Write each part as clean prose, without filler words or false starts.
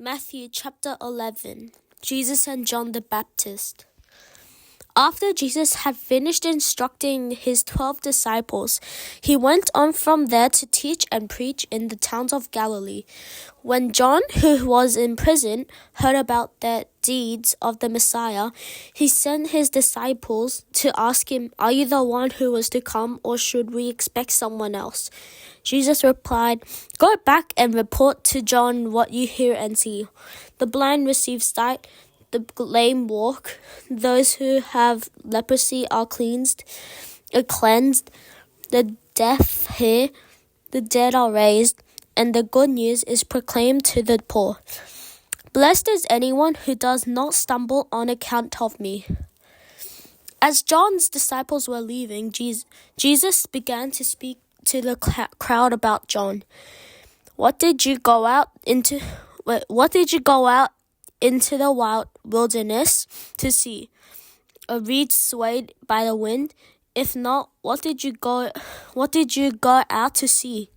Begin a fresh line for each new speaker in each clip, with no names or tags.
Matthew chapter 11. Jesus and John the Baptist. After Jesus had finished instructing his 12 disciples, he went on from there to teach and preach in the towns of Galilee. When John, who was in prison, heard about the deeds of the Messiah, he sent his disciples to ask him, "Are you the one who was to come, or should we expect someone else?" Jesus replied, "Go back and report to John what you hear and see. The blind receive sight, the lame walk, those who have leprosy are cleansed, the deaf hear, the dead are raised, and the good news is proclaimed to the poor. Blessed is anyone who does not stumble on account of me." As John's disciples were leaving, Jesus began to speak to the crowd about John. What did you go out into the wild wilderness to see? A reed swayed by the wind? If not, what did you go out to see?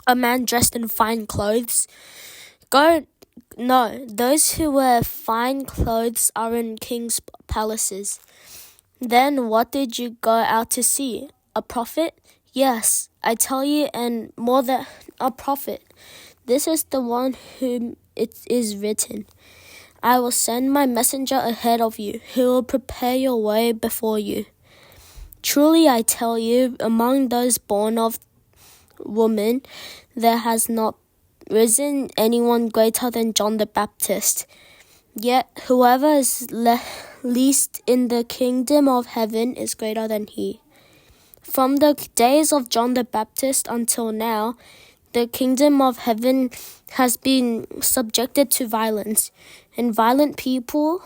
A man dressed in fine clothes? No, those who wear fine clothes are in kings' palaces. Then what did you go out to see? A prophet? Yes, I tell you, and more than a prophet. This is the one whom it is written, "I will send my messenger ahead of you, who will prepare your way before you." Truly I tell you, among those born of woman, there has not risen anyone greater than John the Baptist. Yet whoever is least in the kingdom of heaven is greater than he. From the days of John the Baptist until now, the kingdom of heaven has been subjected to violence, and violent people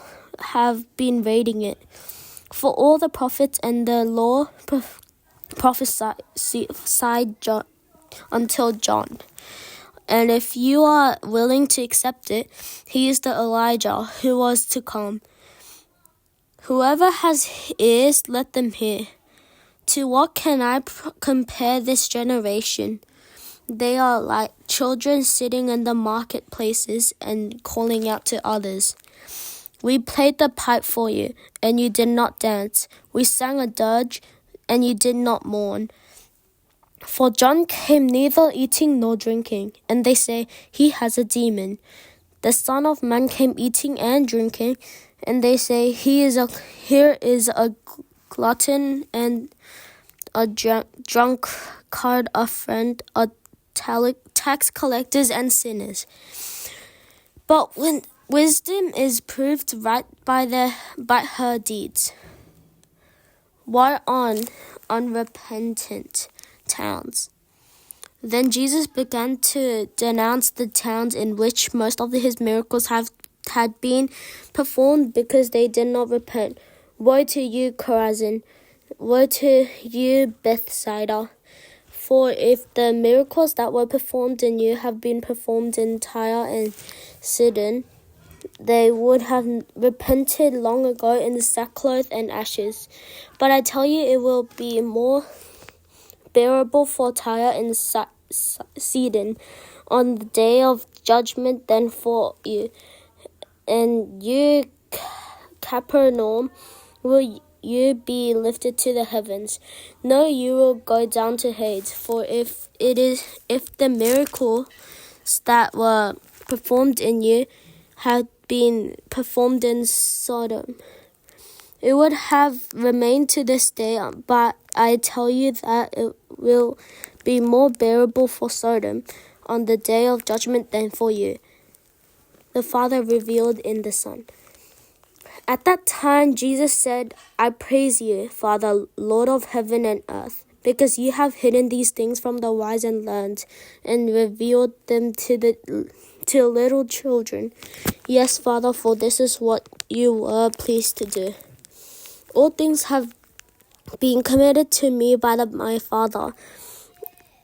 have been raiding it. For all the prophets and the law prophesied until John. And if you are willing to accept it, he is the Elijah who was to come. Whoever has ears, let them hear. To what can I compare this generation? They are like children sitting in the marketplaces and calling out to others. We played the pipe for you, and you did not dance. We sang a dirge, and you did not mourn. For John came neither eating nor drinking, and they say, he has a demon. The Son of Man came eating and drinking, and they say, here is a glutton and a drunkard, a friend of tax collectors and sinners. But when wisdom is proved right by her deeds. Woe on unrepentant towns. Then Jesus began to denounce the towns in which most of his miracles had been performed because they did not repent. Woe to you, Chorazin! Woe to you, Bethsaida! For if the miracles that were performed in you have been performed in Tyre and Sidon, they would have repented long ago in sackcloth and ashes. But I tell you, it will be more bearable for Tyre and Sidon on the day of judgment than for you. And you, Capernaum, will you be lifted to the heavens? No, you will go down to Hades. For if the miracles that were performed in you had been performed in Sodom, it would have remained to this day. But I tell you that it will be more bearable for Sodom on the day of judgment than for you. The Father revealed in the Son. At that time, Jesus said, "I praise you, Father, Lord of heaven and earth, because you have hidden these things from the wise and learned, and revealed them to little children. Yes, Father, for this is what you were pleased to do. All things have been committed to me by my Father.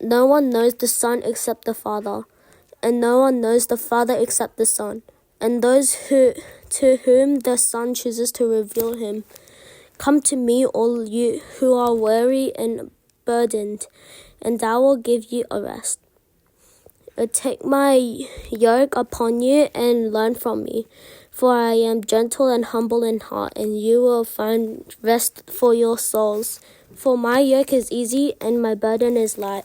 No one knows the Son except the Father, and no one knows the Father except the Son, and those to whom the Son chooses to reveal him. Come to me, all you who are weary and burdened, and I will give you a rest. Take my yoke upon you and learn from me, for I am gentle and humble in heart, and you will find rest for your souls. For my yoke is easy and my burden is light.